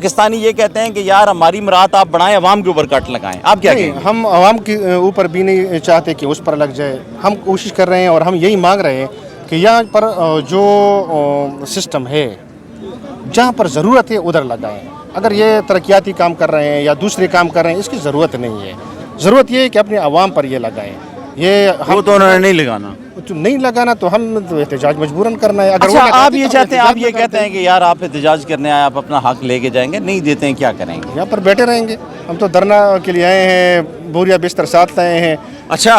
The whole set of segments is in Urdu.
پاکستانی یہ کہتے ہیں کہ یار ہماری مراد آپ بڑھائیں، عوام کے اوپر کٹ لگائیں، آپ کیا کہیں گے؟ ہم عوام کے اوپر بھی نہیں چاہتے کہ اس پر لگ جائے. ہم کوشش کر رہے ہیں اور ہم یہی مانگ رہے ہیں کہ یہاں پر جو سسٹم ہے جہاں پر ضرورت ہے ادھر لگائیں. اگر یہ ترقیاتی کام کر رہے ہیں یا دوسرے کام کر رہے ہیں اس کی ضرورت نہیں ہے. ضرورت یہ ہے کہ اپنے عوام پر یہ لگائیں. یہ وہ تو انہوں نے نہیں لگانا. نہیں لگانا تو ہم احتجاج مجبوراً کرنا ہے. اگر اچھا آپ یہ تو چاہتے ہیں، آپ یہ احتجاج کہتے ہیں کہ یار آپ احتجاج کرنے آئے، آپ اپنا حق لے کے جائیں گے، نہیں دیتے ہیں کیا کریں گے؟ یہاں پر بیٹھے رہیں گے. ہم تو دھرنا کے لیے آئے ہیں، بوریا بستر ساتھ لائے ہیں. اچھا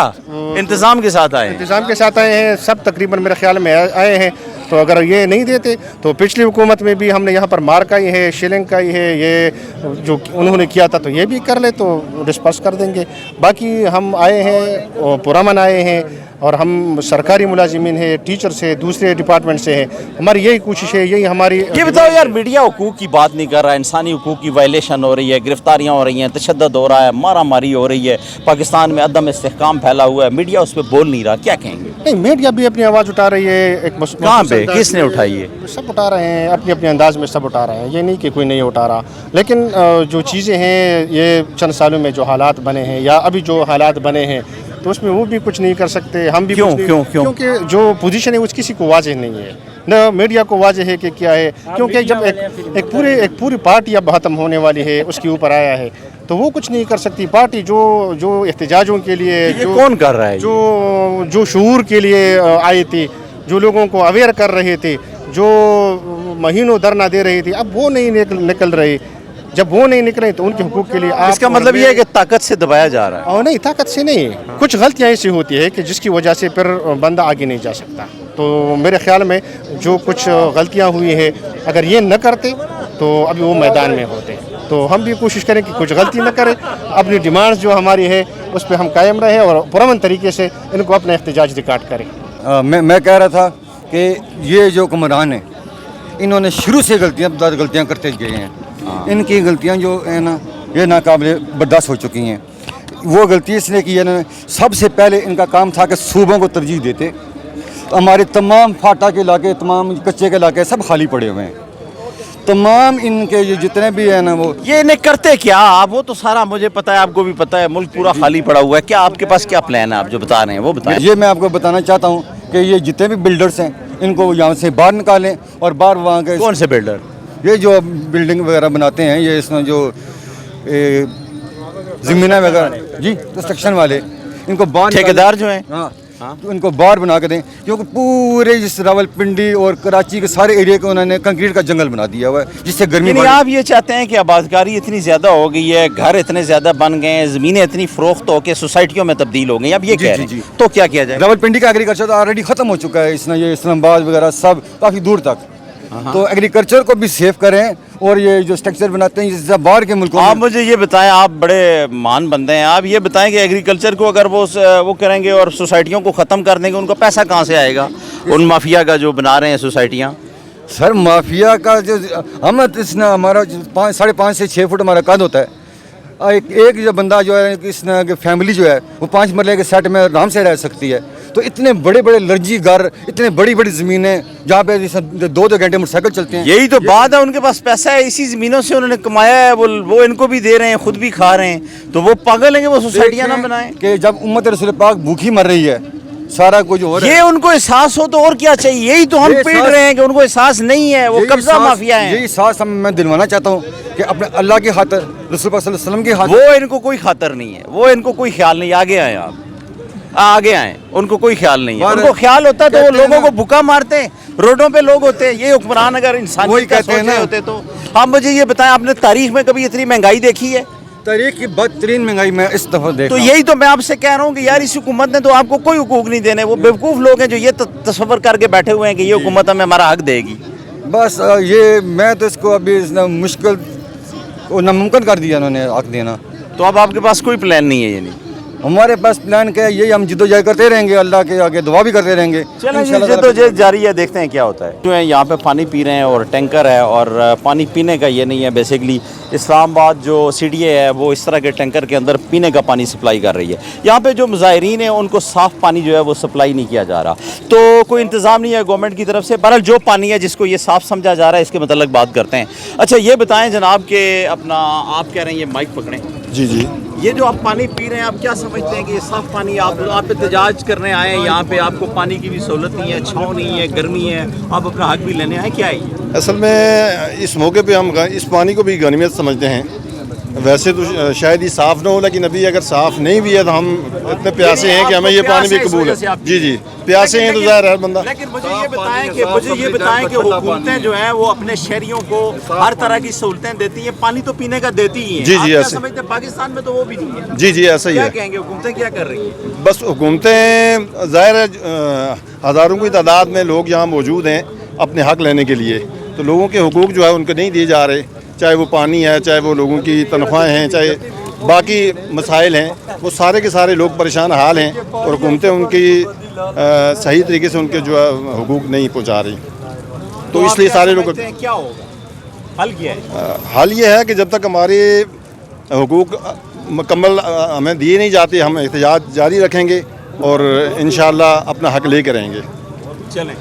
انتظام کے ساتھ آئے ہیں. انتظام کے ساتھ آئے ہیں. سب تقریباً میرے خیال میں آئے ہیں. تو اگر یہ نہیں دیتے تو پچھلی حکومت میں بھی ہم نے یہاں پر مار کائی ہے، شیلنگ کائی ہے. یہ جو انہوں نے کیا تھا تو یہ بھی کر لے تو ڈسپرس کر دیں گے. باقی ہم آئے ہیں، پرامن آئے ہیں اور ہم سرکاری ملازمین ہیں، ٹیچرس ہیں، دوسرے ڈپارٹمنٹ سے ہیں. ہماری یہی کوشش ہے، یہی ہماری. یہ بتاؤ یار، میڈیا حقوق کی بات نہیں کر رہا، انسانی حقوق کی وائلیشن ہو رہی ہے، گرفتاریاں ہو رہی ہیں، تشدد ہو رہا ہے، مارا ماری ہو رہی ہے، پاکستان میں عدم استحکام پھیلا ہوا ہے، میڈیا اس پہ بول نہیں رہا، کیا کہیں گے؟ نہیں، میڈیا بھی اپنی آواز اٹھا رہی ہے. کہاں پہ، کس نے اٹھائی ہے؟ سب اٹھا رہے ہیں، اپنے اپنے انداز میں سب اٹھا رہے ہیں. یہ نہیں کہ کوئی نہیں اٹھا رہا. لیکن جو چیزیں ہیں، یہ چند سالوں میں جو حالات بنے ہیں یا ابھی جو حالات بنے ہیں تو اس میں وہ بھی کچھ نہیں کر سکتے. ہم بھی کیونکہ جو پوزیشن ہے اس کسی کو واضح نہیں ہے، نہ میڈیا کو واضح ہے کہ کیا ہے. کیونکہ جب ایک پوری پارٹی اب ختم ہونے والی ہے، اس کے اوپر آیا ہے تو وہ کچھ نہیں کر سکتی. پارٹی جو احتجاجوں کے لیے کون کر رہا ہے؟ جو شعور کے لیے آئی تھی، جو لوگوں کو اویئر کر رہے تھے، جو مہینوں دھرنا دے رہی تھی، اب وہ نہیں نکل رہی. جب وہ نہیں نکلے تو ان کے حقوق کے لیے اس کا مطلب یہ ہے کہ طاقت سے دبایا جا رہا ہے. اور نہیں، طاقت سے نہیں. کچھ غلطیاں ایسی ہوتی ہے کہ جس کی وجہ سے پھر بندہ آگے نہیں جا سکتا. تو میرے خیال میں جو کچھ غلطیاں ہوئی ہیں، اگر یہ نہ کرتے تو ابھی وہ میدان میں ہوتے. تو ہم بھی کوشش کریں کہ کچھ غلطی نہ کریں، اپنی ڈیمانڈز جو ہماری ہے اس پہ ہم قائم رہیں اور پرامن طریقے سے ان کو اپنا احتجاج ریکارڈ کریں. میں کہہ رہا تھا کہ یہ جو حکمران ہیں انہوں نے شروع سے غلطیاں کرتے گئے ہیں. ان کی غلطیاں جو ہیں نا یہ ناقابل برداشت ہو چکی ہیں. وہ غلطی اس نے کی ہے نا، سب سے پہلے ان کا کام تھا کہ صوبوں کو ترجیح دیتے. ہمارے تمام فاٹا کے علاقے، تمام کچے کے علاقے سب خالی پڑے ہوئے ہیں. تمام ان کے جتنے بھی ہیں نا وہ یہ نہیں کرتے کیا آپ؟ وہ تو سارا مجھے پتا ہے، آپ کو بھی پتا ہے، ملک پورا خالی پڑا ہوا ہے. کیا آپ کے پاس کیا پلان ہے؟ آپ جو بتا رہے ہیں وہ بتائیں. یہ میں آپ کو بتانا چاہتا ہوں کہ یہ جتنے بھی بلڈرز ہیں ان کو یہاں سے باہر نکالیں اور باہر وہاں کے. کون سے بلڈر؟ یہ جو بلڈنگ وغیرہ بناتے ہیں، یہ اس میں جو زمینیں وغیرہ جی کنسٹرکشن والے، ان کو باہر ٹھیکیدار جو ہیں. ہاں تو ان کو باہر بنا کے دیں. کیونکہ پورے جس راولپنڈی اور کراچی کے سارے ایریا کو انہوں نے کنکریٹ کا جنگل بنا دیا ہوا ہے جس سے گرمی یعنی آپ یہ چاہتے ہیں کہ آبادکاری اتنی زیادہ ہو گئی ہے، گھر اتنے زیادہ بن گئے ہیں، زمینیں اتنی فروخت ہو کے سوسائٹیوں میں تبدیل ہو گئی ہیں، اب یہ کہہ رہے ہیں تو کیا کیا جائے؟ راولپنڈی کا ایگریکلچر تو آلریڈی ختم ہو چکا ہے. اس نے یہ اسلام آباد وغیرہ سب کافی دور تک. تو ایگریکلچر کو بھی سیف کریں اور یہ جو اسٹرکچر بناتے ہیں جس باہر کے ملکوں میں. آپ مجھے یہ بتائیں، آپ بڑے مان بندے ہیں، آپ یہ بتائیں کہ ایگریکلچر کو اگر وہ کریں گے اور سوسائٹیوں کو ختم کر دیں گے، ان کو پیسہ کہاں سے آئے گا ان مافیا کا جو بنا رہے ہیں سوسائٹیاں؟ سر مافیا کا جو ہم اس نے ہمارا 5.5 سے 6 فٹ ہمارا قد ہوتا ہے. ایک جو بندہ جو ہے اس نے فیملی جو ہے وہ 5 مرلے کے سیٹ میں آرام سے رہ سکتی ہے. تو اتنے بڑے بڑے لرجی گھر، اتنے بڑی بڑی زمینیں جہاں پہ 2 گھنٹے موٹر سائیکل چلتے ہیں. یہی تو بات ہے، ان کے پاس پیسہ ہے، اسی زمینوں سے انہوں نے کمایا ہے، وہ ان کو بھی دے رہے ہیں، خود بھی کھا رہے ہیں. تو وہ پاگل ہیں کہ وہ سوسائٹیاں نہ بنائیں؟ کہ جب امت رسول پاک بھوکی مر رہی ہے، سارا کچھ ہو رہا ہے، یہ ان کو احساس ہو تو اور کیا چاہیے؟ یہی تو ہم پیٹ رہے ہیں کہ ان کو احساس نہیں ہے، وہ قبضہ مافیا ہیں. یہی ساتھ میں دلوانا چاہتا ہوں کہ اپنے اللہ کی خاطر، رسول پاک صلی اللہ علیہ وسلم کی خاطر. وہ ان کو کوئی خاطر نہیں ہے، وہ ان کو کوئی خیال نہیں. آگے آئیں آپ، آگے آئیں. ان کو کوئی خیال نہیں ہے. ان کو خیال ہوتا تو وہ لوگوں کو بھوکا مارتے، روڈوں پہ لوگ ہوتے. یہ حکمران اگر انسانیت کا سوچ رہے ہوتے تو. آپ مجھے یہ بتائیں، آپ نے تاریخ میں کبھی اتنی مہنگائی دیکھی ہے؟ تاریخ کی بدترین مہنگائی میں اس دفعہ دیکھا. تو یہی تو میں آپ سے کہہ رہا ہوں کہ یار اس حکومت نے تو آپ کو کوئی حقوق نہیں دینے. وہ بیوقوف لوگ ہیں جو یہ تصور کر کے بیٹھے ہوئے ہیں کہ یہ حکومت ہمیں ہمارا حق دے گی. بس یہ میں تو اس کو ابھی مشکل ناممکن کر دیا انہوں نے حق دینا. تو اب آپ کے پاس کوئی پلان نہیں ہے؟ یعنی ہمارے پاس پلان کیا ہے، یہی ہم جدوجہد کرتے رہیں گے، اللہ کے آگے دعا بھی کرتے رہیں گے. چلیں انشاءاللہ جی جدوجہد جاری ہے، دیکھتے ہیں کیا ہوتا ہے. جو ہے یہاں پہ پانی پی رہے ہیں اور ٹینکر ہے، اور پانی پینے کا یہ نہیں ہے. بیسیکلی اسلام آباد جو سی ڈی اے ہے وہ اس طرح کے ٹینکر کے اندر پینے کا پانی سپلائی کر رہی ہے. یہاں پہ جو مظاہرین ہیں ان کو صاف پانی جو ہے وہ سپلائی نہیں کیا جا رہا، تو کوئی انتظام نہیں ہے گورنمنٹ کی طرف سے. بہرحال جو پانی ہے جس کو یہ صاف سمجھا جا رہا ہے اس کے متعلق بات کرتے ہیں. اچھا یہ بتائیں جناب کہ اپنا آپ کہہ رہے ہیں، یہ مائک پکڑیں. جی جی یہ جو آپ پانی پی رہے ہیں آپ کیا سمجھتے ہیں کہ یہ صاف پانی آپ احتجاج کرنے آئے ہیں، یہاں پہ آپ کو پانی کی بھی سہولت نہیں ہے، چھاؤں نہیں ہے، گرمی ہے، آپ اپنا حق بھی لینے آئے، کیا ہے یہ؟ اصل میں اس موقع پہ ہم اس پانی کو بھی غنیمت سمجھتے ہیں. ویسے تو شاید یہ صاف نہ ہو، لیکن ابھی اگر صاف نہیں بھی ہے تو ہم اتنے پیاسے ہیں کہ ہمیں یہ پانی بھی قبول ہے. جی جی پیاسے ہیں تو ظاہر ہے بندہ. لیکن مجھے یہ بتائیں کہ حکومتیں جو ہیں وہ اپنے شہریوں کو ہر طرح کی سہولتیں دیتی ہیں، پانی تو پینے کا دیتی ہی ہیں. جی آپ جی کیا ایسے سمجھتے ہیں پاکستان میں تو وہ بھی نہیں ہے؟ جی جی ایسا ہی کیا ہے. کہیں گے حکومتیں کیا کر رہی ہیں؟ بس حکومتیں ظاہر ہے ہزاروں کی تعداد میں لوگ یہاں موجود ہیں اپنے حق لینے کے لیے، تو لوگوں کے حقوق جو ہے ان کو نہیں دیے جا رہے، چاہے وہ پانی ہے، چاہے وہ لوگوں کی تنخواہیں ہیں، چاہے باقی مسائل ہیں، وہ سارے کے سارے لوگ پریشان حال ہیں، اور حکومتیں ان کی صحیح طریقے سے ان کے جو ہے حقوق نہیں پہنچا رہی. تو اس لیے سارے لوگ کیا ہوگا، حل کیا ہے؟ حل یہ ہے کہ جب تک ہمارے حقوق مکمل ہمیں دیے نہیں جاتے ہم احتجاج جاری رکھیں گے اور انشاءاللہ اپنا حق لے کے رہیں گے. چلیں.